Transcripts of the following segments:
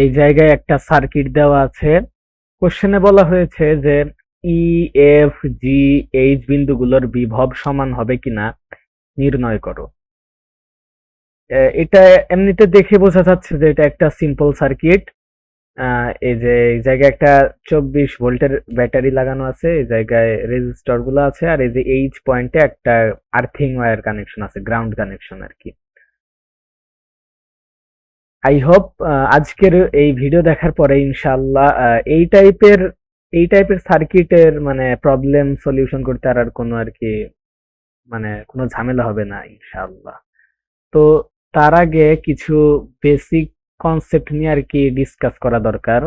এই জায়গায় একটা সার্কিট দেওয়া আছে। কোশ্চেনে বলা হয়েছে যে ই, এফ, জি, এইচ বিন্দুগুলোর বিভব সমান হবে কিনা নির্ণয় করো। এটা এমনিতে দেখে বোঝা যাচ্ছে যে এটা একটা সিম্পল সার্কিট। এই যে এই জায়গায় একটা 24 ভোল্টের ব্যাটারি লাগানো আছে, এই জায়গায় রেজিস্টর গুলো আছে, আর এই যে এইচ পয়েন্টে একটা আর্থিং ওয়্যার কানেকশন আছে, গ্রাউন্ড কানেকশন আর কি। আই হোপ আজকের এই ভিডিও দেখার পরে ইনশাআল্লাহ এই টাইপের সার্কিটের মানে প্রবলেম সলিউশন করতে আর কোনো আর কি মানে কোনো ঝামেলা হবে না ইনশাআল্লাহ। তো তার আগে কিছু বেসিক কনসেপ্ট নিয়ে আর কি ডিসকাস করা দরকার।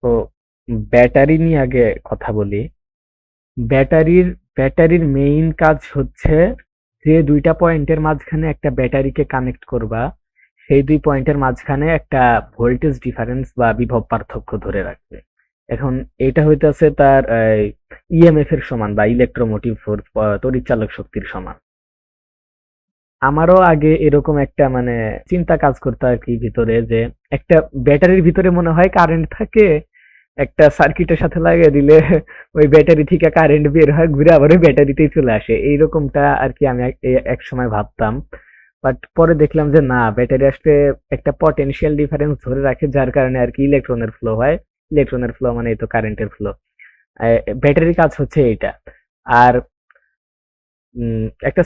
তো ব্যাটারি নিয়ে আগে কথা বলি। ব্যাটারির ব্যাটারির মেইন কাজ হচ্ছে যে দুইটা পয়েন্টের মাঝখানে একটা ব্যাটারিকে কানেক্ট করবা, সেই দুই পয়েন্টের মাঝখানে একটা ভোল্টেজ ডিফারেন্স বা বিভব পার্থক্য ধরে রাখবে। এখন এটা হইতেছে তার ইএমএফ এর সমান বা ইলেকট্রোমোটিভ ফোর্স, তড়িৎ চালক শক্তির সমান। আমারও আগে এরকম একটা মানে চিন্তা কাজ করতো আর কি ভিতরে, যে একটা ব্যাটারির ভিতরে মনে হয় কারেন্ট থাকে, একটা সার্কিটের সাথে লাগিয়ে দিলে ওই ব্যাটারি থেকে কারেন্ট বের হয়, ঘুরে আবার ওই ব্যাটারিতেই চলে আসে, এইরকমটা আর কি আমি এক সময় ভাবতাম। বাট পরে দেখলাম যে না, ব্যাটারি আসলে একটা পটেনশিয়াল ডিফারেন্স ধরে রাখে, যার কারণে আর কি ইলেকট্রনের ফ্লো হয়। ইলেকট্রনের ফ্লো মানে এই তো কারেন্টের ফ্লো। ব্যাটারির কাজ হচ্ছে এইটা। আর একটা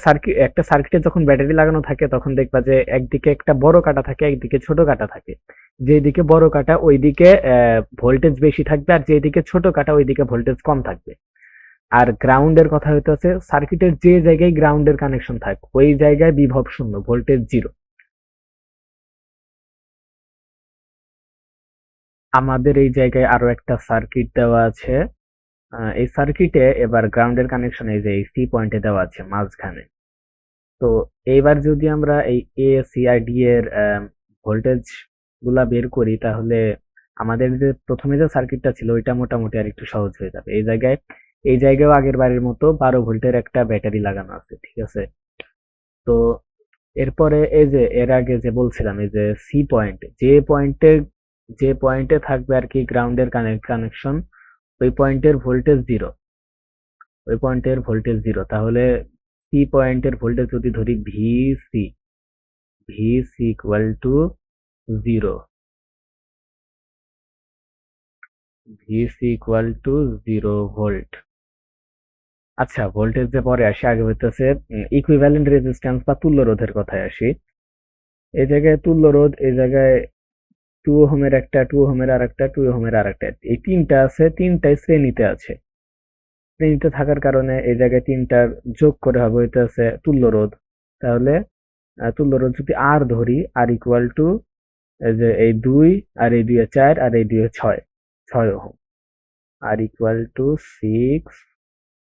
সার্কিটে যখন ব্যাটারি লাগানো থাকে তখন দেখবা যে একদিকে একটা বড় কাটা থাকে, একদিকে ছোট কাটা থাকে। যেদিকে বড় কাটা ওইদিকে ভোল্টেজ বেশি থাকবে, আর যেদিকে ছোট কাটা ওইদিকে ভোল্টেজ কম থাকবে। আর গ্রাউন্ডের কথা হইতেছে সার্কিটের যে জায়গায় গ্রাউন্ডের কানেকশন থাক ওই জায়গায় বিভব শূন্য, ভোল্টেজ জিরো। আমাদের এই জায়গায় আরো একটা সার্কিট দেওয়া আছে। এই সার্কিটে এবার গ্রাউন্ডের কানেকশন এই যে এই সি পয়েন্টে দেওয়া আছে মাঝখানে। তো এইবার যদি আমরা এই এ সি আর ডি এর ভোল্টেজ গুলা বের করি, তাহলে আমাদের যে প্রথমে যে সার্কিটটা ছিল ওইটা মোটামুটি আর একটু সহজ হয়ে যাবে। এই জায়গায়ও আগের বারের মতো 12 ভোল্টের একটা ব্যাটারি লাগানো আছে, ঠিক আছে। তো এরপরে এই যে এর আগে যে বলছিলাম, এই যে সি পয়েন্ট, যে পয়েন্টে থাকবে আর কি গ্রাউন্ডের কানেকশন, ওই পয়েন্টের ভোল্টেজ জিরো। তাহলে সি পয়েন্টের ভোল্টেজ যদি ধরি VC equal to zero, volt. আচ্ছা, ভোল্টেজ যে পরে আসে, আগে হইতেছে ইকুইভ্যালেন্ট রেজিস্ট্যান্স বা তুল্য রোধের কথায় আসি। এই জায়গায় তুল্য রোধ, এই জায়গায় 2 ওহমের একটা, 2 ওহমের আর একটা, 2 ওহমের আর একটা, এই তিনটা আছে, তিনটাই শ্রেণীতে আছে। শ্রেণীতে থাকার কারণে এই জায়গায় তিনটার যোগ করে হবে হইতেছে তুল্য রোধ। তাহলে তুল্য রোধ যদি আর ধরি, আর ইকুয়াল টু এই যে এই 2, আর এই 2 4, আর এই 2 6, 6 ওহম, আর ইকুয়াল টু 6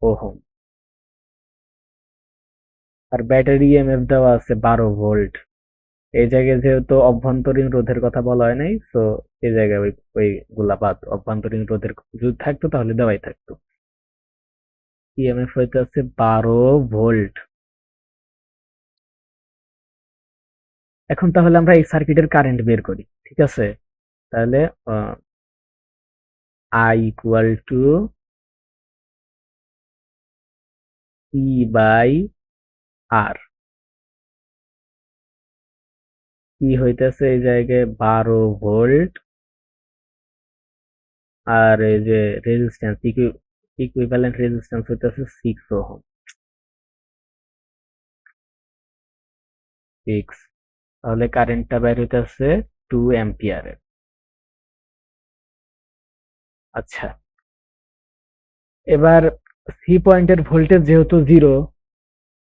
ওহম। আর ব্যাটারি ইএমএফ দেওয়া আছে 12 ভোল্ট। এই জায়গায় যেহেতু অভ্যন্তরীণ রোধের কথা বলা হয় নাই, তো এই জায়গায় ওইগুলা বাদ, অভ্যন্তরীণ রোধের যদি থাকতো তাহলে দেওয়াই থাকতো। ইএমএফ হইতে আছে 12 ভোল্ট। এখন তাহলে আমরা এই সার্কিটের কারেন্ট বের করি, ঠিক আছে। তাহলে I equal to E by R. E হইতেছে এই জায়গায় 12 ভোল্ট, আর এই যে রেজিস্ট্যান্স, ইকুইভ্যালেন্ট রেজিস্ট্যান্স হইতেছে 6 ওহম। 6, তাহলে কারেন্টটা বের হইতেছে 2 অ্যাম্পিয়ারের। আচ্ছা, এবার সি পয়েন্টের ভোল্টেজ যেহেতু জিরো,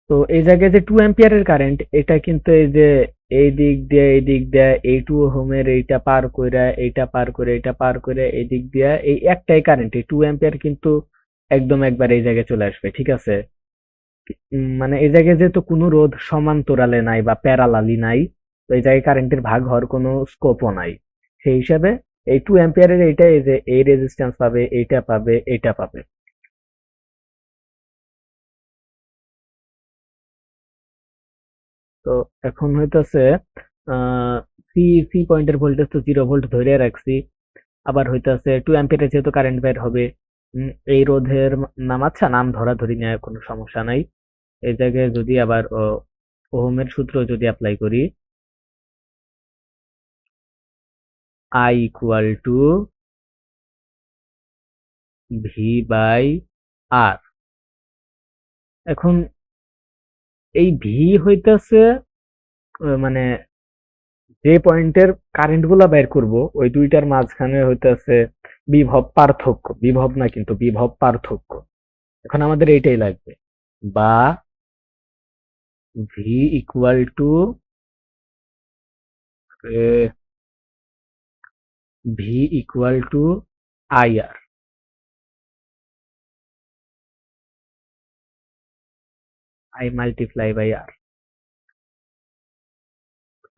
তো এই জায়গায় যে 2 অ্যাম্পিয়ারের কারেন্ট, এটা কিন্তু এই যে এই দিক দিয়ে এই 2 ওহমের এইটা পার করে, এইটা পার করে, এইটা পার করে, এই দিক দিয়ে এই একটাই কারেন্ট, এই 2 অ্যাম্পিয়ার কিন্তু একদম একবার এই জায়গায় চলে আসবে, ঠিক আছে। মানে এই জায়গায় যেহেতু কোনো রোধ সমান্তরালে নাই বা প্যারালালি নাই, তো এই জায়গায় কারেন্টের ভাগ হওয়ার কোনো স্কোপও নাই। সেই হিসাবে এই 2 অ্যাম্পিয়ারের এইটা এই যে এই রেজিস্ট্যান্স পাবে, এইটা পাবে, এইটা পাবে। তো এখন হইতাছে সি সি পয়েন্টের ভোল্টেজ তো 0 ভোল্ট ধরে রাখছি। আবার হইতাছে 2 অ্যাম্পিয়ারের যেহেতু কারেন্ট বের হবে, এই রোধের নাম, আচ্ছা নাম ধরাধরি নেওয়ার কোনো সমস্যা নাই। এই জায়গায় যদি আবার ওহমের সূত্র যদি অ্যাপ্লাই করি, I equal to V by R. এখন এই ভি হইতাছে মানে যে পয়েন্টের কারেন্ট গুলা বের করব ওই দুইটার মাঝখানে হইতাছে বিভব পার্থক্য, বিভব না কিন্তু বিভব পার্থক্য। এখন আমাদের এইটাই লাগবে, বা V equal to V equal to I R, I multiply by R.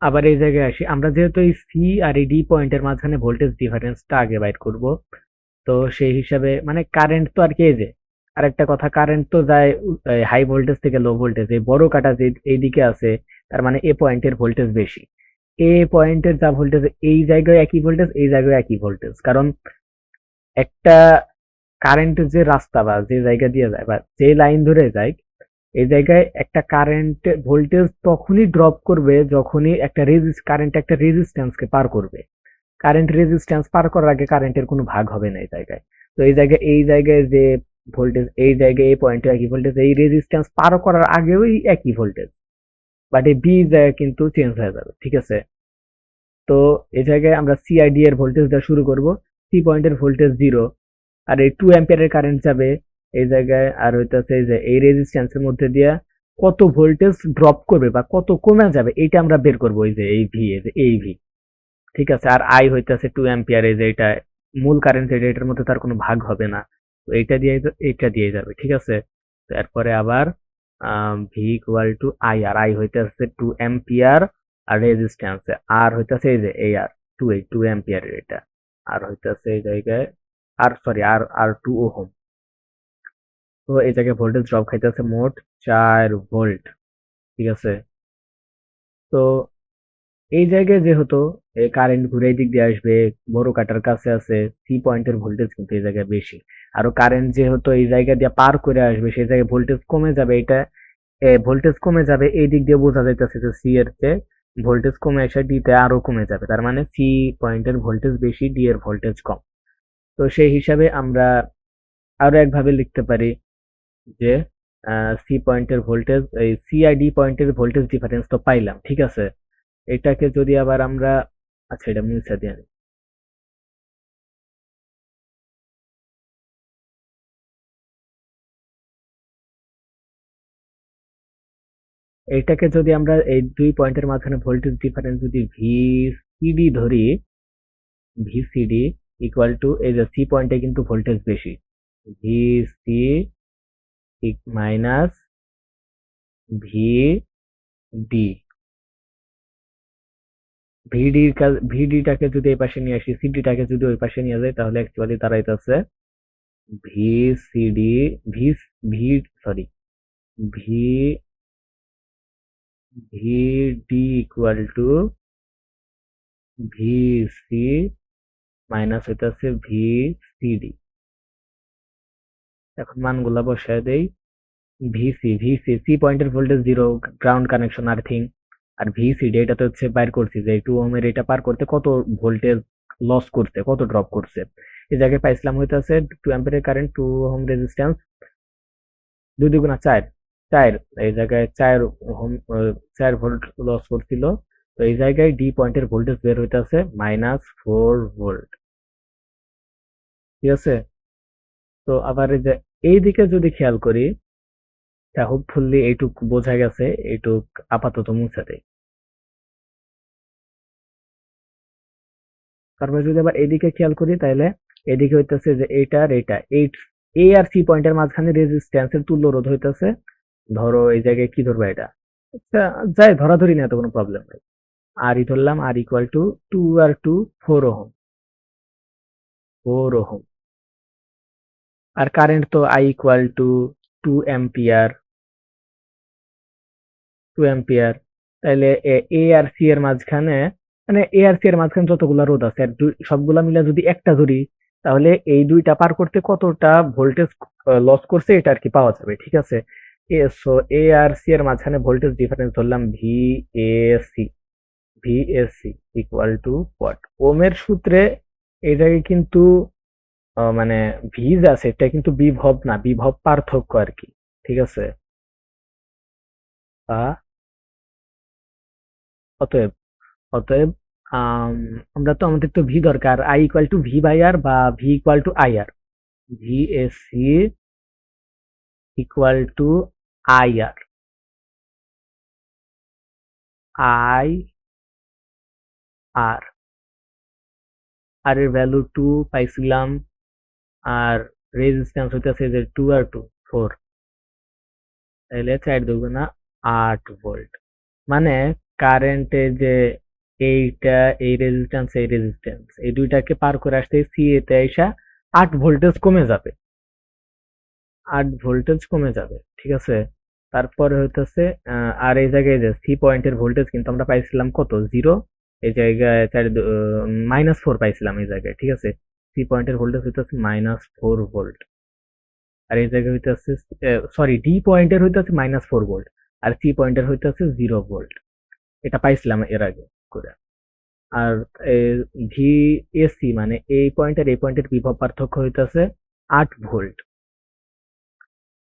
আবার এই জায়গায় আসি, আমরা যেহেতু এই সি আর এই ডি পয়েন্টের মাঝখানে ভোল্টেজ ডিফারেন্সটা আগে বাইর করব, তো সেই হিসাবে মানে কারেন্ট তো আর কি, এই যে আরেকটা কথা, কারেন্ট তো যায় হাই ভোল্টেজ থেকে লো ভোল্টেজ, এই বড় কাটা যে এইদিকে আছে, তার মানে এ পয়েন্টের ভোল্টেজ বেশি। এ পয়েন্টের যা ভোল্টেজ, এই জায়গায় একই ভোল্টেজ, এই জায়গায় একই ভোল্টেজ, কারণ একটা কারেন্টের যে রাস্তা বা যে জায়গা দিয়ে যায় বা যে লাইন ধরে যায়, এই জায়গায় একটা কারেন্ট ভোল্টেজ তখনই ড্রপ করবে যখনই একটা কারেন্ট একটা রেজিস্ট্যান্সকে পার করবে। কারেন্ট রেজিস্ট্যান্স পার করার আগে কারেন্টের কোনো ভাগ হবে না এই জায়গায়। তো এই জায়গায় যে ভোল্টেজ, এই জায়গায় এই পয়েন্টে একই ভোল্টেজ, এই রেজিস্ট্যান্স পার করার আগেও একই ভোল্টেজ, বাট এই বি জায়গায় কিন্তু চেঞ্জ হয়ে যাবে, ঠিক আছে? তো এই জায়গায় আমরা সি আর ডি এর ভোল্টেজ দেওয়া শুরু করব। সি পয়েন্টের ভোল্টেজ 0, আর এই 2 অ্যাম্পিয়ারের কারেন্ট যাবে এই জায়গায়, আর হইতাছে এই যে এই রেজিস্ট্যান্সের মধ্যে দিয়ে কত ভোল্টেজ ড্রপ করবে বা কত কমে যাবে, এটা আমরা বের করবো, এই যে এই ভি, এই যে এই ভি, ঠিক আছে? আর আই হইতাছে 2 অ্যাম্পিয়ার, এই যে এটা মূল কারেন্ট, যেটা এটার মধ্যে তার কোনো ভাগ হবে না, তো এইটা দিয়ে যাবে, ঠিক আছে? তারপরে আবার V equal to I R, I হইতাছে 2 অ্যাম্পিয়ার, আর রেজিস্ট্যান্স আর হইতাছে এই যে এই আর এই 2 অ্যাম্পিয়ারের এটা, আর হইতাছে এই জায়গায় আর সরি আর আর 2 ওহম। তো এই জায়গায় ভোল্টেজ ড্রপ খাইতেছে মোট 4 ভোল্ট, ঠিক আছে? তো এই জায়গায় যেহেতু কারেন্ট ঘুরে এই দিক দিয়ে আসবে, বড় কাটার কাছে আছে, সি পয়েন্টের ভোল্টেজ কিন্তু এই জায়গায় বেশি। আরো কারেন্ট যেহেতু এই জায়গা দিয়ে পার করে আসবে, সেই জায়গায় ভোল্টেজ কমে যাবে, এটা ভোল্টেজ কমে যাবে, এই দিক দিয়ে বোঝা যাইতেছে যে সি এর চেয়ে ভোল্টেজ কমে এসে ডি তে আরো কমে যাবে, তার মানে সি পয়েন্টের ভোল্টেজ বেশি, ডি এর ভোল্টেজ কম। তো সেই হিসাবে আমরা আরো একভাবে লিখতে পারি যে সি পয়েন্টের ভোল্টেজ, এই সি আর ডি পয়েন্টের ভোল্টেজ ডিফারেন্স তো পাইলাম, ঠিক আছে? এটাকে যদি আবার আমরা, আচ্ছা এটা মুছে দিই আমি। এইটাকে যদি আমরা এই দুই পয়েন্টের মাঝখানে ভোল্টেজ ডিফারেন্স যদি ভিসিডি ধরি, ভিসিডি ইকুয়াল টু এই যে সি পয়েন্টে কিন্তু ভোল্টেজ বেশি, ভিসি মাইনাস ভিডি। ভিডিটাকে যদি এই পাশে নিয়ে আসি, সিডিটাকে যদি ওই পাশে নিয়ে যাই, তাহলে অ্যাকচুয়ালি দাঁড়াইতেছে VCD V V sorry V VD equal to VC minus হইতাছে ভিসিডি। এখন মানগুলা বসায় দেই। ভিসি সি পয়েন্টের ভোল্টেজ 0, গ্রাউন্ড কানেকশন আর্থিং। আর ভিসিডি এটা তো হচ্ছে বাইর করছি যে 2 ওহমের এটা পার করতে কত ভোল্টেজ লস করছে, কত ড্রপ করছে। এই জায়গায় পাইছিলাম হইতাছে 2 অ্যাম্পিয়ারের কারেন্ট, 2 ওহম রেজিস্ট্যান্স, 2 2 গুণা 4, 4, এই জায়গায় 4 ওহম 4 ভোল্ট লস করছিল। তো এই জায়গায় ডি পয়েন্টের ভোল্টেজ বের হইতাছে -4 ভোল্ট, ঠিক আছে? তো আবার এই যে এই দিকে যদি খেয়াল করি, তা হোপফুলি এইটুক বোঝা গেছে, এইটুক আপাতত মুছে দেই। তারপরে যদি আবার এদিকে খেয়াল করি, তাহলে এদিকে হইতেছে যে এইটা আর এইটা, এই এ আর সি পয়েন্টের মাঝখানে রেজিস্ট্যান্সের তুল্য রোধ হইতেছে, ধরো এই জায়গায় কি ধরবা এটা, আচ্ছা যাই ধরাধরি না, তো কোনো প্রবলেম নাই। আর ই ধরলাম, আর ইকুয়াল টু 2 আর 2 4 ওহম, 4 ওহম। আর কারেন্ট তো I equal to 2 ampere, 2 ampere. তাহলে এ আর সি এর মাঝখানে, মানে এ আর সি এর মাঝখানে যতগুলা রোধ আছে আর সবগুলা মিলে যদি একটা ধরি, তাহলে এই দুইটা পার করতে কতটা ভোল্টেজ লস করছে এটা আর কি পাওয়া যাবে, ঠিক আছে। সো এ আর সি এর মাঝখানে ভোল্টেজ ডিফারেন্স ধরলাম V A C, V A C equal to what, ওমের সূত্রে এই জায়গায় কিন্তু মানে ভিজ আছে, এটা কিন্তু বিভব না, বিভব পার্থক্য আর কি, ঠিক আছে। বা অতএব অতএব আম, আমরা তো, আমাদের তো ভি দরকার, I equal to V by R বা V equal to I R, V A C equal to I R, I R, R এর ভ্যালু টু পাইছিলাম, আর রেজিস্ট্যান্স হইতেছে যে টু আর টু ফোর, তাহলে চার দুগুণা 8 ভোল্ট। মানে কারেন্টের যে এইটা, এই রেজিস্ট্যান্স এই রেজিস্ট্যান্স এই দুইটাকে পার করে আসতে সি এতে আইসা 8 ভোল্টেজ কমে যাবে, 8 ভোল্টেজ কমে যাবে, ঠিক আছে। তারপরে হইতেছে আর এই জায়গায় যে সি পয়েন্টের ভোল্টেজ কিন্তু আমরা পাইছিলাম কত, 0, এই জায়গায় -4 পাইছিলাম এই জায়গায়, ঠিক আছে। সি পয়েন্টের ভোল্টেজ হইতেছে -4 ভোল্ট, আর এই জায়গায় হইতেছে, সরি, ডি পয়েন্টের হইতেছে -4 ভোল্ট, আর সি পয়েন্টের হইতেছে 0 ভোল্ট, এটা পাইছিলাম এর আগে করে। আর ভি এসি মানে এই পয়েন্টের এই পয়েন্টের বিভব পার্থক্য হইতেছে 8 ভোল্ট,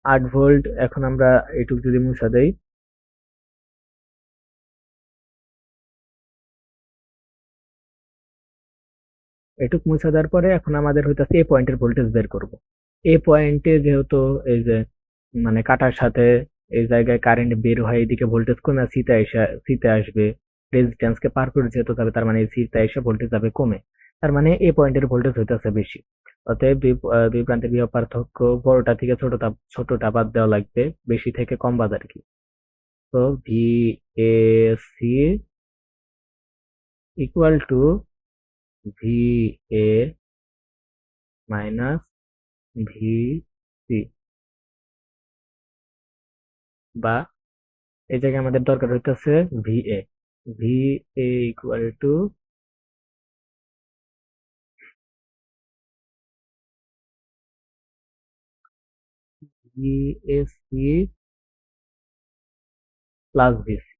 8 ভোল্ট। এখন আমরা এইটুক যদি মুছা দেই, এটুক মুছা দেওয়ার পরে এখন আমাদের হইতেছে এ পয়েন্টের ভোল্টেজ বের করব। এ পয়েন্টে যেহেতু এই যে মানে কাটার সাথে এই জায়গায় কারেন্ট বের হয়, এদিকে ভোল্টেজ কমে সিতে আসবে, রেজিস্ট্যান্স কে পার করে যেহেতু যাবে, তার মানে সিতে এসে ভোল্টেজ যাবে কমে, তার মানে এ পয়েন্টের ভোল্টেজ হইতেছে বেশি। অতএব দুই প্রান্তের বিভব পার্থক্য বড়টা থেকে ছোটটা বাদ দেওয়া লাগবে, বেশি থেকে কম বাদ আর কি। তো V A C equal to V A minus V C, বা এই জায়গায় আমাদের দরকার হইতেছে V A, V A equal to VSC plus VC.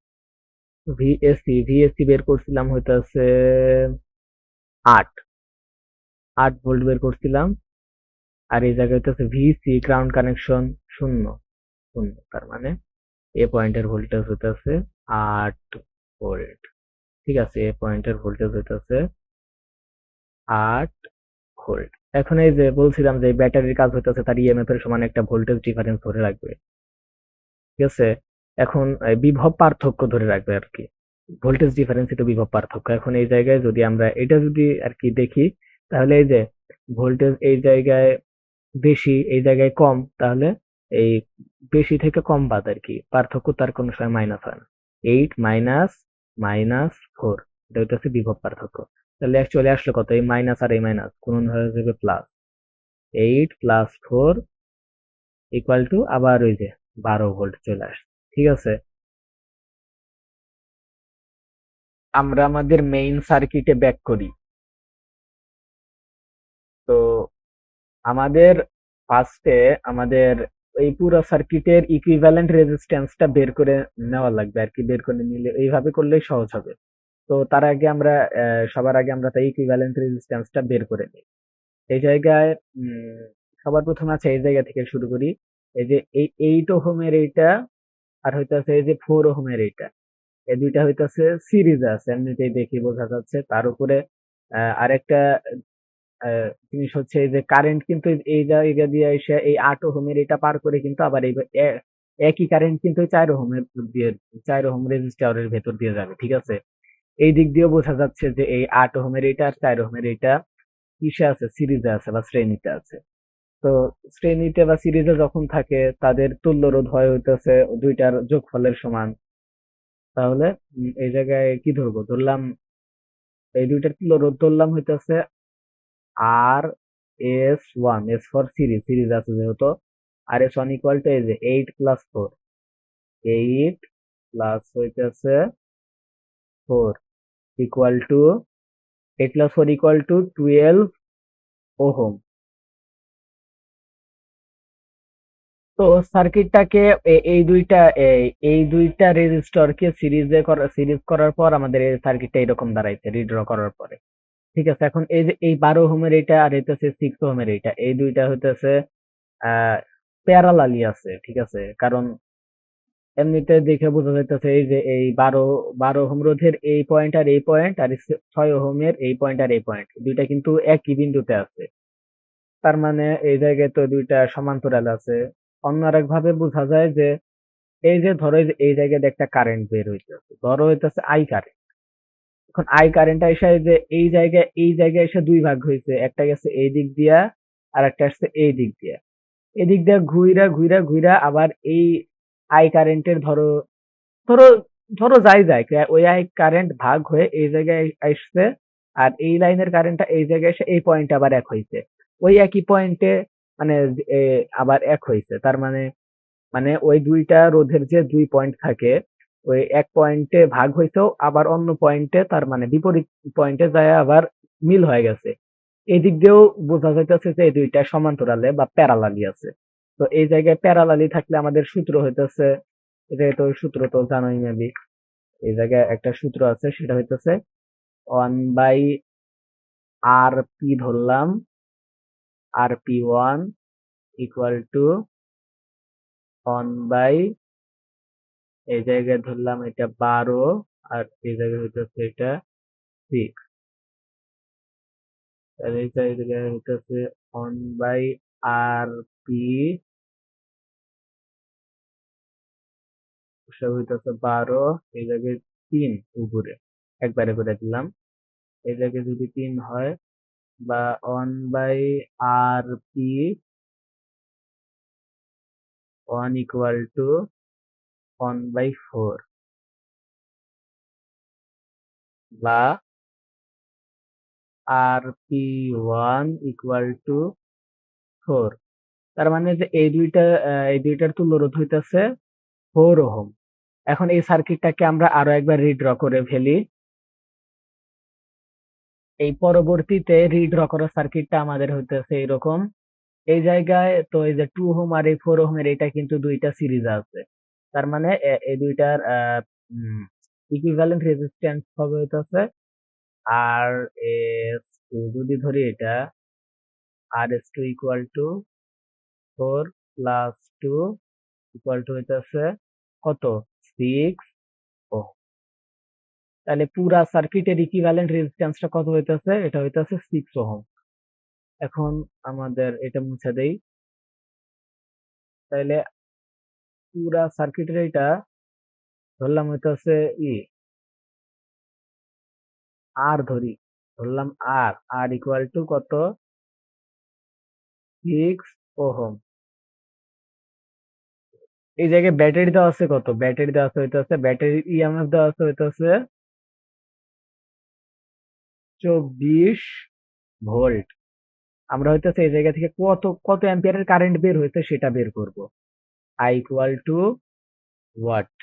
VSC বের করছিলাম হইতেছে 8, 8 ভোল্ট বের করছিলাম, আর এই জায়গায় হইতেছে ভিসি গ্রাউন্ড কানেকশন 0, 0, তার মানে এ পয়েন্টের ভোল্টেজ হইতেছে 8 ভোল্ট, ঠিক আছে। এ পয়েন্টের ভোল্টেজ হইতেছে 8 ভোল্ট। এখন এই যে বলছিলাম যে ব্যাটারির কাজ হইতেছে তার ইএমএফ এর সমান একটা ভোল্টেজ ডিফারেন্স ধরে রাখবে, ঠিক আছে। এখন বিভব পার্থক্য ধরে রাখবে আর কি, ভোল্টেজ ডিফারেন্সই তো বিভব পার্থক্য। এখন এই জায়গায় যদি আমরা এটা যদি আর কি দেখি, তাহলে এই যে ভোল্টেজ এই জায়গায় বেশি এই জায়গায় কম, তাহলে এই বেশি থেকে কম বাদ আর কি, পার্থক্য তার কোনো সময় মাইনাস হয় না। 8 - -4, এটা হচ্ছে বিভব পার্থক্য। তাহলে অ্যাকচুয়ালি আসলে কত, এই মাইনাস আর এই মাইনাস কোন হয়ে যাবে প্লাস, 8 + 4 ইকুয়াল টু আবার ওই যে 12 ভোল্ট চলে আসে, ঠিক আছে। আমরা আমাদের মেইন সার্কিটে ব্যাক করি। তো আমাদের ফার্স্টে আমাদের এই পুরো সার্কিটের ইকুইভ্যালেন্ট রেজিস্ট্যান্সটা বের করে নেওয়া লাগবে আর কি, বের করে নিলে এইভাবে করলেই সহজ হবে। তো তার আগে আমরা সবার আগে আমরা তাই ইকুইভ্যালেন্ট রেজিস্ট্যান্সটা বের করে নিই। এই জায়গায় সবার প্রথমে আছে এই জায়গা থেকে শুরু করি। এই যে এই 8 ওহমের এইটা, আর হইতাছে এই যে 4 ওহমের এইটা, এই দুইটা হইতাছে সিরিজে আছে, এমনিতেই দেখি বোঝা যাচ্ছে। তার উপরে আরেকটা জিনিস হচ্ছে এই যে কারেন্ট কিন্তু এই জায়গা দিয়ে এসে এই 8 ওহমের এটা পার করে কিন্তু আবার এই একই কারেন্ট কিন্তু 4 ওহমের দিয়ে, 4 ওহম রেজিস্টারের ভেতর দিয়ে যাবে, ঠিক আছে। এই দিক দিয়েও বোঝা যাচ্ছে যে এই 8 ওহমের এটা আর 4 ওহমের এটা কিসে আছে, সিরিজে আছে বা শ্রেণীতে আছে। তো শ্রেণীতে বা সিরিজে যখন থাকে তাদের তুল্য রোধ হয় হইতেছে দুইটার যোগফলের সমান। তাহলে এই জায়গায় কি ধরবো, ধরলাম এই দুইটার তুল্য রোধ ধরলাম হইতেছে RS1, S for series, series আছে যেহেতু, RS1 ইকুয়াল টু এই যে 8 + 4, 8 প্লাস হইতেছে 4 equal to 8 plus 4 equal to 12 ohm. তো সার্কিটটাকে এই দুইটা রেজিস্টরকে সিরিজ করার পর আমাদের এই সার্কিটটা এরকম দাঁড়াইছে রিড্র করার পরে। ঠিক আছে, এখন এই যে এই 12 ওহমের এইটা আর হইতেছে 6 ওহমের এইটা, এই দুইটা হইতেছে আহ প্যারালালি আছে। ঠিক আছে, কারণ এমনিতে দেখে বোঝা যাইতেছে এই যে এই বারো ওহম রোধের এই পয়েন্ট আর এই পয়েন্ট আর 6 ওহমের এই পয়েন্ট আর এই পয়েন্ট দুইটা কিন্তু একই বিন্দুতে আছে। তার মানে এই জায়গায় তো দুইটা সমান্তরাল আছে। অন্য আরেক ভাবে বোঝা যায় যে এই যে ধরো এই যে এই জায়গায় দিয়ে একটা কারেন্ট বের হইতেছে, ধরো হইতেছে আই কারেন্ট। এখন আই কারেন্টটা এসে এই যে এই জায়গায় এসে দুই ভাগ হয়েছে, একটা গেছে এই দিক দিয়া আর একটা আসছে এই দিক দিয়া। এদিক দিয়ে ঘুইরা ঘুইরা ঘুইরা আবার এই আই কারেন্টের ধরো ধরো ধরো যাই যায় ওই আই কারেন্ট ভাগ হয়ে এই জায়গায় আসছে, আর এই লাইনের কারেন্টটা এই জায়গায় এসে এই পয়েন্টে আবার এক হয়েছে, ওই একই পয়েন্টে মানে এ, আবার এক হয়েছে। তার মানে মানে ওই দুইটা রোধের যে দুই পয়েন্ট থাকে, ওই এক পয়েন্টে ভাগ হইছেও আবার অন্য পয়েন্টে, তার মানে বিপরীত পয়েন্টে যায় আবার মিল হয়ে গেছে। এদিক দিয়েও বোঝা যাইতেছে যে এই দুইটা সমান্তরালে বা প্যারালালি আছে। তো এই জায়গায় প্যারালালি থাকলে আমাদের সূত্র হইতেছে, এটা তো সূত্র তো জানোই মেবি। এই জায়গায় একটা সূত্র আছে, সেটা হইতেছে 1/RP ধরলাম, RP1 ইকুয়াল টু 1 বাই, এই জায়গায় ধরলাম এটা 12 আর এই জায়গায় হইতেছে এটা 6, তাহলে এই জায়গায় হইতেছে 1/RP হইতেছে 12, এই জায়গায় 3 উপরে একবারে করে দিলাম। এই জায়গায় যদি 3 হয় বা 1/RP 1 ইকুয়াল টু 1/4 বা RP1 ইকুয়াল টু 4। তার মানে যে এই দুইটার তুল্যরোধ হইতেছে 4 ওহম। এখন এই সার্কিটটাকে আমরা আরো একবার রিড্র করে ফেলি। এই পরবর্তীতে রিড্র করা সার্কিটটা আমাদের হইতেছে এরকম। এই জায়গায় তো এই যে 2 ওহম আর এই 4 ওহমের এটা কিন্তু দুইটা সিরিজ আছে। তার মানে এই দুইটার ইকুইভ্যালেন্ট রেজিস্ট্যান্স হবে হইতেছে আর এস টু, যদি ধরি এটা R S two equal to 4 plus 2 equal to হইতেছে কত, 6 ওহম। তাহলে পুরা সার্কিটের ইকুইভ্যালেন্ট রেজিস্ট্যান্সটা কত হইতেছে, এটা হইতেছে 6 ওহম। এখন আমাদের এটা মুছে দেই। তাইলে পুরা সার্কিটের এটা ধরলাম হইতেছে ই আর ধরলাম আর আর ইকুয়াল টু কত, 6 ওহম। এই জায়গায় ব্যাটারি দেওয়া আছে কত, ব্যাটারি দেওয়া আছে হইতেছে, ব্যাটারির ইএমএফ দেওয়া আছে হইতেছে 24 ভোল্ট। আমরা হইতেছে এই জায়গা থেকে কত কত অ্যাম্পিয়ারের কারেন্ট বের হইছে সেটা বের করব। I equal to what,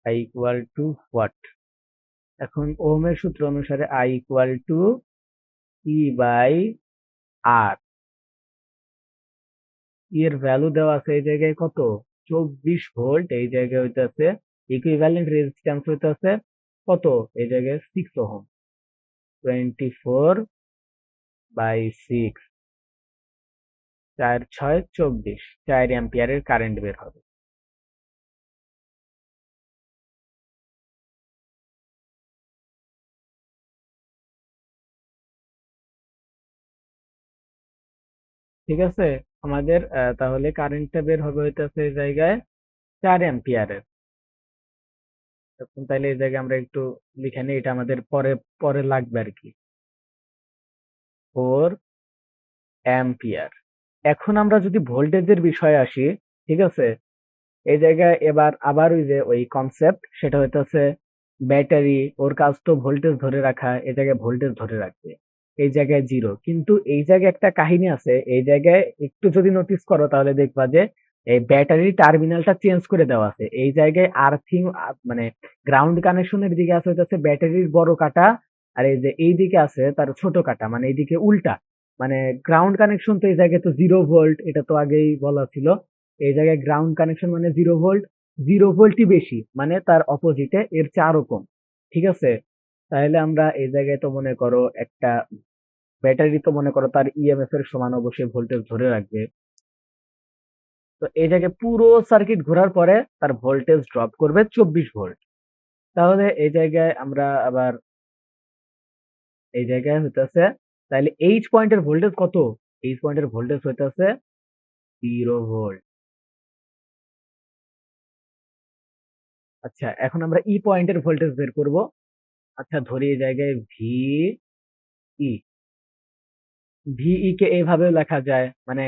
I equal to what. এখন ওহমের সূত্র অনুসারে I equal to E by R, এর ভ্যালু দেওয়া আছে এই জায়গায় কত, 24 ভোল্ট। এই জায়গায় হইতেছে ইকুইভ্যালেন্ট রেজিস্ট্যান্স হইতেছে কত, এই জায়গায় 6 ওহম। 24/6, 4 6 24, 4 অ্যাম্পিয়ারের কারেন্ট বের হবে। ঠিক আছে, আমাদের তাহলে কারেন্টটা বের হবে হইতেছে এই জায়গায় 4 অ্যাম্পিয়ারের। এখন তাহলে এই জায়গায় আমরা একটু লিখে নিই, এটা আমাদের পরে পরে লাগবে আর কি, 4 অ্যাম্পিয়ার। এখন আমরা যদি ভোল্টেজের বিষয়ে আসি, ঠিক আছে, এই জায়গায় এবার আবার ওই যে ওই কনসেপ্ট, সেটা হইতেছে ব্যাটারি, ওর কাজ তো ভোল্টেজ ধরে রাখা, এই জায়গায় ভোল্টেজ ধরে রাখবে, এই জায়গায় জিরো। কিন্তু এই জায়গায় একটা কাহিনী আছে, এই জায়গায় একটু যদি নোটিস করো তাহলে দেখবা যে এই ব্যাটারির টার্মিনালটা চেঞ্জ করে দেওয়া আছে। এই জায়গায় আর্থিং মানে গ্রাউন্ড কানেকশনের দিকে আছে হইতেছে ব্যাটারির বড় কাটা, আর এই যে এইদিকে আছে তার ছোট কাটা, মানে এইদিকে উল্টা। মানে গ্রাউন্ড কানেকশন তো এই জায়গায় তো 0 ভোল্ট, এটা তো আগেই বলা ছিল। এই জায়গায় গ্রাউন্ড কানেকশন মানে 0 ভোল্ট, 0 ভোল্টই বেশি, মানে তার অপোজিটে এর চেয়ে আরো কম। ঠিক আছে? তাহলে আমরা এই জায়গায় তো মনে করো একটা ব্যাটারি তো মনে করো তার ইএমএফ এর সমান অবশ্যই ভোল্টেজ ধরে রাখবে। তো এই জায়গায় পুরো সার্কিট ঘোরার পরে তার ভোল্টেজ ড্রপ করবে 24 ভোল্ট। তাহলে এই জায়গায় আমরা আবার এই জায়গায় হইতেছে, তাহলে এইচ পয়েন্টের ভোল্টেজ কত? এইচ পয়েন্টের ভোল্টেজ হইতেছে 0 ভোল্ট। আচ্ছা, এখন আমরা ই পয়েন্টের ভোল্টেজ বের করব। আচ্ছা, ধরি এই জায়গায় ই ভিই কে এইভাবেও লেখা যায়, মানে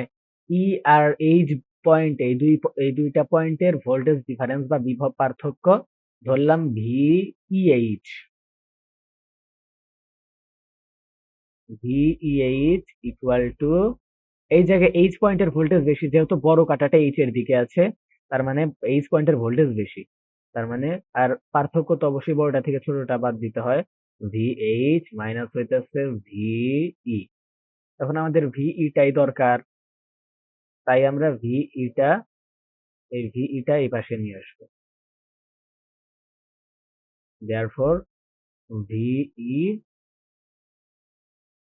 ই আর এইচ পয়েন্ট, এই দুইটা পয়েন্টের ভোল্টেজ ডিফারেন্স বা বিভব পার্থক্য ধরলাম ভিইএইচ। ভিইএইচ ইকুয়াল টু, এই জায়গায় এইচ পয়েন্টের ভোল্টেজ বেশি যেহেতু বড় কাঁটাটা এইচ এর দিকে আছে, তার মানে এইচ পয়েন্টের ভোল্টেজ বেশি। তার মানে আর পার্থক্য তো অবশ্যই বড়টা থেকে ছোটটা বাদ দিতে হয়। ভিএইচ মাইনাস হইতেছে ভিই। এখন আমাদের ভিইটাই দরকার, তাই আমরা ভিইটা, এই ভিইটা এই পাশে নিয়ে আসবো। Therefore V E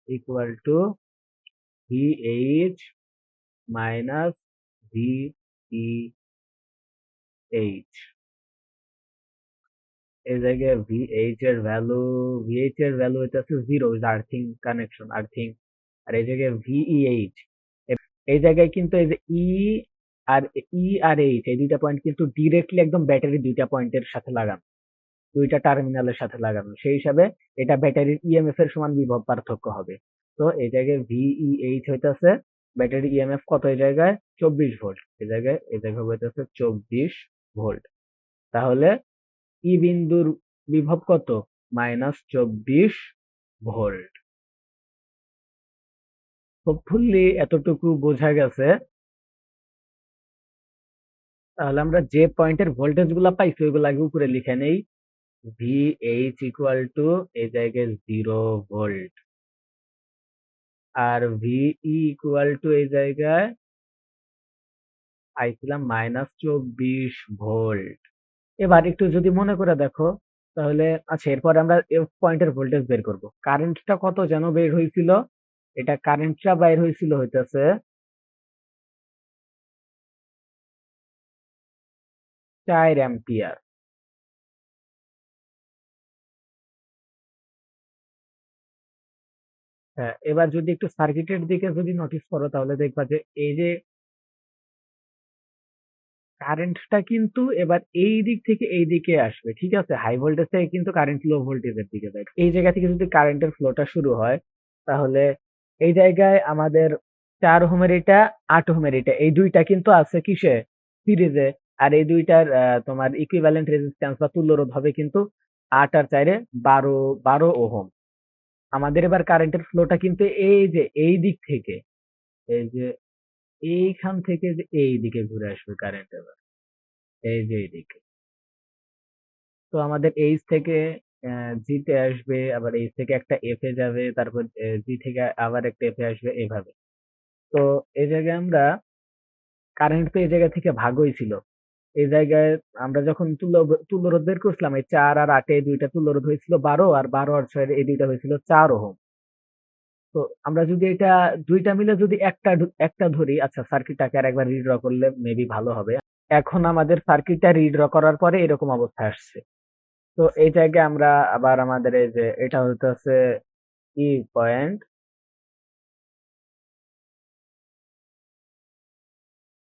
equal to V H minus V E H. এই জায়গায় ভিএইচ এর ভ্যালু হইতেছে 0, আর্থিং কানেকশন, আর্থিং। আর এই জায়গায় ভিইএইচ, এই জায়গায় কিন্তু এই যে আর এইচ এই দুইটা পয়েন্ট কিন্তু ডিরেক্টলি একদম ব্যাটারি দুইটা পয়েন্টের সাথে লাগানো, দুইটা টার্মিনালের সাথে লাগানো, সেই হিসাবে এটা ব্যাটারির ইএমএফ এর সমান বিভব পার্থক্য হবে। তো এই জায়গায় ভিইএইচ হইতেছে ব্যাটারি ইএমএফ কত, এই জায়গায় 24 ভোল্ট, এই জায়গায় হইতেছে 24 ভোল্ট। তাহলে ই বিন্দুর বিভব কত? -24 ভোল্ট। হোপফুলি এতটুকু বোঝা গেছে। তাহলে আমরা যে পয়েন্টের ভোল্টেজ গুলা পাইছি ওইগুলো আগে উপরে লিখে নেই। ভিএইচ ইকুয়াল টু এই জায়গায় 0 ভোল্ট, আর ভিই ইকুয়াল টু এই জায়গায় পাইছিলাম -24 ভোল্ট। এবার একটু যদি মনে করে দেখো, তাহলে আচ্ছা, এরপর আমরা এফ পয়েন্টের ভোল্টেজ বের করব। কারেন্টটা কত যেন বের হয়েছিল? এটা কারেন্টটা বাইর হয়েছিল হইতেছে 4 অ্যাম্পিয়ার। হ্যাঁ, এবার যদি একটু সার্কিটের দিকে যদি নোটিস করো তাহলে দেখবা যে এই যে কারেন্টটা কিন্তু এবার এই দিক থেকে এই দিকে আসবে। ঠিক আছে? হাই ভোল্টেজ থেকে কিন্তু কারেন্ট লো ভোল্টেজের দিকে যায়। এই জায়গা থেকে যদি কারেন্টের ফ্লোটা শুরু হয়, তাহলে এই জায়গায় আমাদের 4 ওহমের এটা, 8 ওহমের এটা, এই দুইটা কিন্তু আছে কিসে? সিরিজে। আর এই দুইটার তোমার ইকুইভ্যালেন্ট রেজিস্ট্যান্স বা তুল্যরোধ হবে কিন্তু 8 আর 4 এ 12 ওহম। আমাদের এবার কারেন্টের ফ্লোটা কিন্তু এই যে এই দিক থেকে, এই যে এইখান থেকে যে এই দিকে ঘুরে আসবে কারেন্ট এবার। এই যে এইদিকে। তো আমাদের এইচ থেকে জি তে আসবে, আবার এইচ থেকে একটা এফ এ যাবে, তারপর জি থেকে আবার একটা এফ এ আসবে, এভাবে। তো এই জায়গায় আমরা কারেন্ট তো এই জায়গা থেকে ভাগ হয়েছিল। এই জায়গায় আমরা যখন তুল্যরোধ বের করছিলাম, এই 4 আর 8 এই দুইটা তুল্যরোধ হয়েছিল 12, আর 12 আর 6 এই দুইটা হয়েছিল 4 ওহম। তো আমরা যদি এটা দুইটা মিলে যদি একটা ধরি, আচ্ছা সার্কিটটাকে আর একবার রিড্র করলে মেবি ভালো হবে। এখন আমাদের সার্কিটটা রিড্র করার পরে এরকম অবস্থা আসছে। তো এই জায়গায় আমরা আবার আমাদের এই যে এটা হইতেছে ই পয়েন্ট।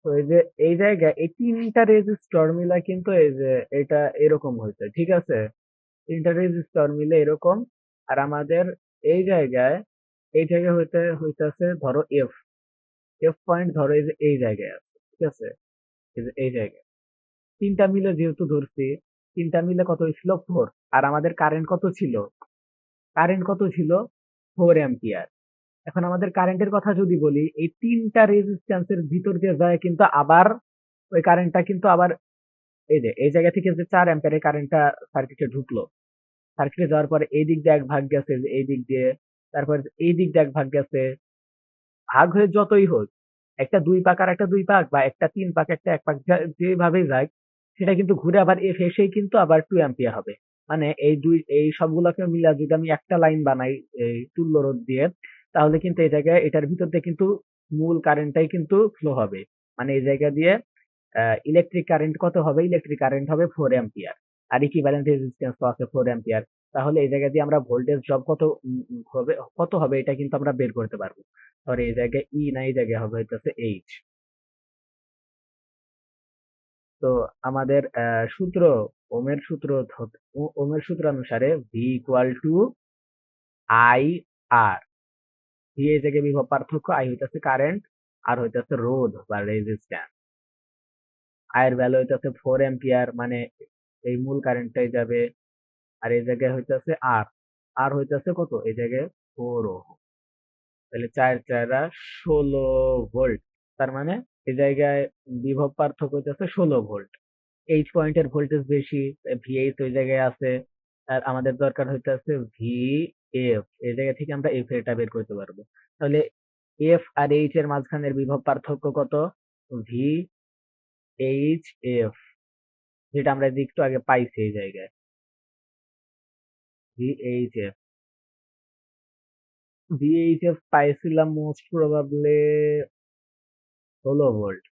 তো এই যে এই জায়গায় এই তিনটা রেজিস্টর মিলা কিন্তু এই যে এটা এরকম হয়েছে। ঠিক আছে? তিনটা রেজিস্টর মিলে এরকম। আর আমাদের এই জায়গায় হইতেছে ধরো এফ, এফ পয়েন্ট ধরো এই যে এই জায়গায় আছে। ঠিক আছে? এই যে এই জায়গায় তিনটা মিলে যেহেতু ধরছি, তিনটা মিলে কত হয়েছিল 4। আর আমাদের কারেন্ট কত ছিল 4 অ্যাম্পিয়ার। এখন আমাদের কারেন্টের কথা যদি বলি, এই তিনটা রেজিস্ট্যান্সের ভিতর দিয়ে যায় কিন্তু আবার ওই কারেন্টটা কিন্তু আবার এই যে এই জায়গা থেকে যে 4 অ্যাম্পিয়ারের কারেন্টটা সার্কিটে ঢুকলো, সার্কিটে যাওয়ার পরে এই দিক দিয়ে এক ভাগ গেছে, যে এই দিক দিয়ে, তারপর এই দিক দিয়ে এক ভাগ গেছে, ভাগ হয়ে যতই হোক, একটা 2 পাক আর একটা 2 পাক, বা একটা 3 পাক একটা 1 পাক, যেভাবেই যাক, সেটা কিন্তু ঘুরে আবার এসেই কিন্তু আবার 2 অ্যাম্পিয়ার হবে। মানে এই সবগুলোকে মিলা যদি আমি একটা লাইন বানাই এই তুল্য রোধ দিয়ে, তাহলে কিন্তু এই জায়গায় এটার ভিতর দিয়ে কিন্তু মূল কারেন্টটাই কিন্তু ফ্লো হবে। মানে এই জায়গা দিয়ে ইলেকট্রিক কারেন্ট কত হবে? ইলেকট্রিক কারেন্ট হবে 4 অ্যাম্পিয়ার। আর ইকুইভ্যালেন্ট রেজিস্ট্যান্স তো আছে 4 অ্যাম্পিয়ার। তাহলে এই জায়গা দিয়ে আমরা ভোল্টেজ ড্রপ কত হবে এটা কিন্তু আমরা বের করতে পারবো। তাহলে এই জায়গায় ই না, এই জায়গায় হবে হইতেছে এইচ। তো আমাদের সূত্র, ওমের সূত্র ওমের সূত্র অনুসারে V equal to I R. V এই জায়গায় বিভব পার্থক্য, আই হইতেছে কারেন্ট, আর হইতেছে রোধ বা রেজিস্ট্যান্স। আই এর ভ্যালু হইতেছে 4 অ্যাম্পিয়ার, মানে এই মূল কারেন্টটাই যাবে। আর এই জায়গায় হইতেছে আর, আর হইতেছে কত এই জায়গায় 4 ওহম। তাহলে 4 4 16 ভোল্ট। তার মানে এই জায়গায় বিভব পার্থক্য হইতেছে 16 ভোল্ট। এইচ পয়েন্টের ভোল্টেজ বেশি, ভিএইচ ওই জায়গায় আছে। আর আমাদের দরকার হইতেছে ভি এফ, এই জায়গা থেকে আমরা এফ এটা বের করতে পারবো। তাহলে এফ আর এইচ এর মাঝখানের বিভব পার্থক্য কত? ভি এইচ এফ, যেটা আমরা একটু আগে পাইছি এই জায়গায়, ভি এইচ এফ। ভিএইচএফ পাইছিলাম most probably 16 volt.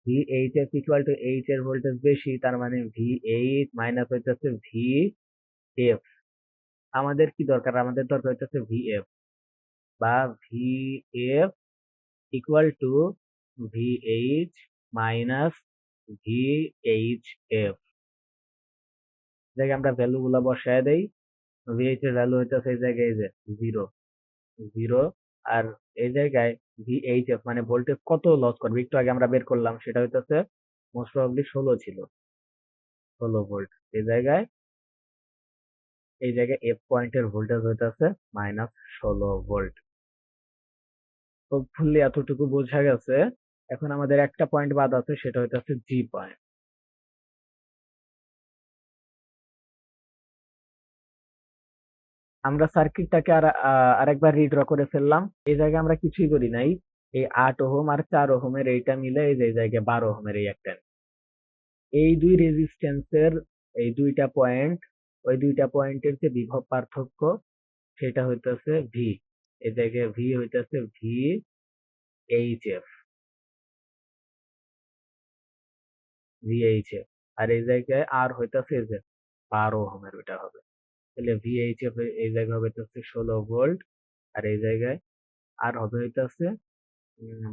VHF equal to H এর ভোল্টেজ বেশি, তার মানে ভি8 মাইনাস হইতেছে ভিএফ। আমাদের কি দরকার? আমাদের দরকার হইতেছে ভিএফ, বা VF equal to V H minus VHF. জায়গায় আমরা ভ্যালু গুলা বসায় দেই। ভিএইচ এর ভ্যালু হইতেছে এই জায়গায় এই যে 0 0। আর এই জায়গায় ভিএইচএফ মানে ভোল্টেজ কত লস করবে একটু আগে আমরা বের করলাম, সেটা হইতেছে মোস্ট প্রবাবলি 16 ছিল, 16 ভোল্ট। এই জায়গায় এফ পয়েন্টের ভোল্টেজ হইতেছে -16 ভোল্ট। হোপফুলি এতটুকু বোঝা গেছে। এখন আমাদের একটা পয়েন্ট বাদ আছে, সেটা হইতেছে জি পয়েন্ট। আমরা সার্কিটটাকে আরেকবার রিড্র করে ফেললাম। এই জায়গায় আমরা কিছুই করি নাই। এই 8 ওহম আর 4 ওহমের এইটা মিলে এই যে এই জায়গায় 12 ওহমের এই একটা, এই দুই রেজিস্ট্যান্সের এই দুইটা পয়েন্ট, ওই দুইটা পয়েন্টের যে বিভব পার্থক্য, সেটা হইতেছে ভি। এই জায়গায় ভি হইতেছে ভি এইচ এফ, ভিএইচএফ। আর এই জায়গায় আর হইতেছে এই যে 12 ওহমের, ওইটা হবে। তাহলে ভিএইচএফ এই জায়গায় হবে হইতেছে 16 ভোল্ট, আর এই জায়গায় আর হবে হইতেছে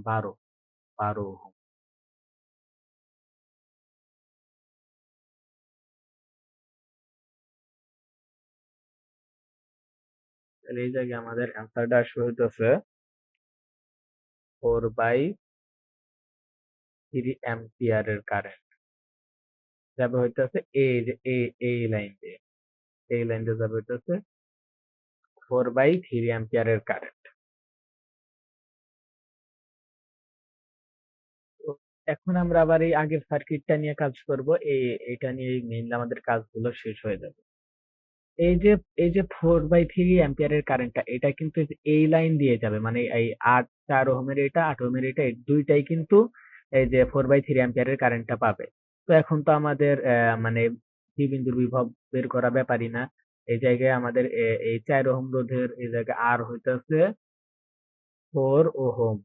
12 ওহম। তাহলে এই জায়গায় আমাদের অ্যান্সারটা আসবে হইতেছে 4/3 অ্যাম্পিয়ারের কারেন্ট যাবে হইতেছে এই যে এই লাইন দিয়ে, এই লাইন দিয়ে যাবে হইতেছে 4/3 অ্যাম্পিয়ারের কারেন্ট। তো এখন আমরা আবার এই আগের সার্কিটটা নিয়ে কাজ করব। এটা নিয়ে মেইনলি আমাদের কাজগুলো শেষ হয়ে যাবে। এই যে 4/3 অ্যাম্পিয়ারের কারেন্টটা, এটা কিন্তু এই লাইন দিয়ে যাবে, মানে এই 4 ওহমের এটা, 8 ওহমের এটা, এই দুইটাই কিন্তু এই যে 4/3 অ্যাম্পিয়ারের কারেন্টটা পাবে। তো এখন তো আমাদের মানে পি বিন্দুর বিভব বের করা ব্যাপারই না। এই জায়গায় আমাদের এই 4 ওহম রোধের এই জায়গায় আর হইতেছে 4 ওহম।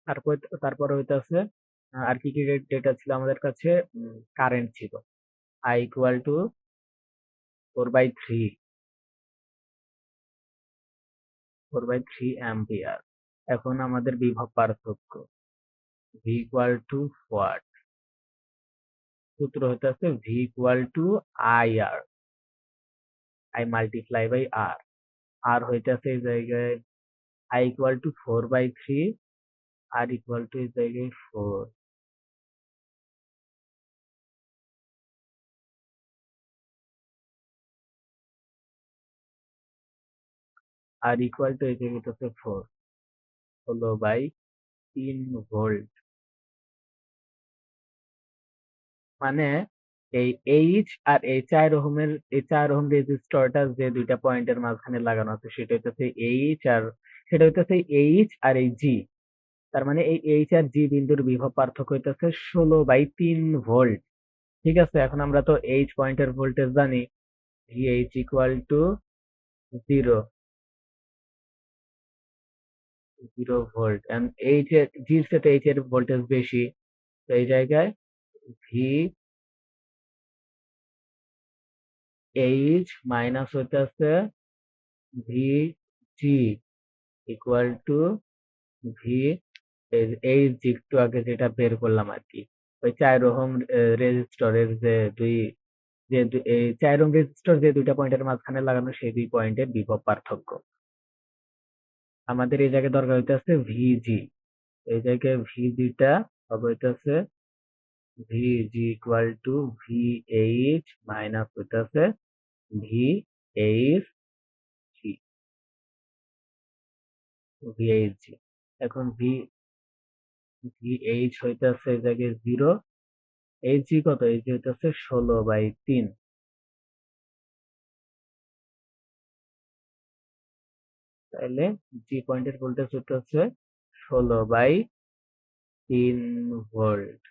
তারপর তারপরে হইতেছে আর কি কি ডেটা ছিল আমাদের কাছে? কারেন্ট ছিল, আই ইকুয়াল টু 4/3, 4/3 অ্যাম্পিয়ার। এখন আমাদের বিভব পার্থক্য ভি ইকুয়াল টু হোয়াট? সূত্র হইতেছে V equal to I R, I multiply by R. R হইতেছে এই জায়গায় I equal to 4/3, R equal to এই জায়গায় 4, আর ইকুয়াল টু এই জায়গায় হইতেছে 4, 16/3 ভোল্ট। মানে এই এইচ আর এই 4 ওহম রেজিস্টরটা যে দুইটা পয়েন্টের মাঝখানে লাগানো আছে সেটা হইতেছে এইচ আর এই জি। তার মানে এই এইচ আর জি বিন্দুর বিভব পার্থক্য হইতেছে 16/3 ভোল্ট। ঠিক আছে, এখন আমরা তো এইচ পয়েন্টের ভোল্টেজ জানি, VH equal to 0 volt, and H এর জির সাথে এইচ এর ভোল্টেজ বেশি, তো এই জায়গায় ভি এইচ মাইনাস হইতেছে V G equal to V H G, একটু আগে যেটা বের করলাম আর কি, ওই 4 ওহম রেজিস্টরের যে এই 4 ওহম রেজিস্টর যে দুইটা পয়েন্টের মাঝখানে লাগানো সেই দুই পয়েন্টের বিভব পার্থক্য। আমাদের এই জায়গায় দরকার হইতেছে ভিজি, এই জায়গায় ভিজিটা হবে হইতেছে ভিজি equal to V H minus হইতেছে ভি এইচ জি, ভিএইচ জি। এখন ভিএইচ হইতেছে এই জায়গায় 0, এইচ জি কত, এইচ জি হইতেছে 16/3, তাহলে জি পয়েন্টের ভোল্টেজ হইতেছে 16/3 ভোল্ট।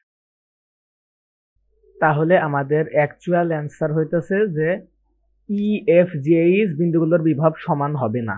তাহলে আমাদের অ্যাকচুয়াল অ্যান্সার হইতেছে যে ই এফ জি এইচ বিন্দুগুলোর বিভব সমান হবে না।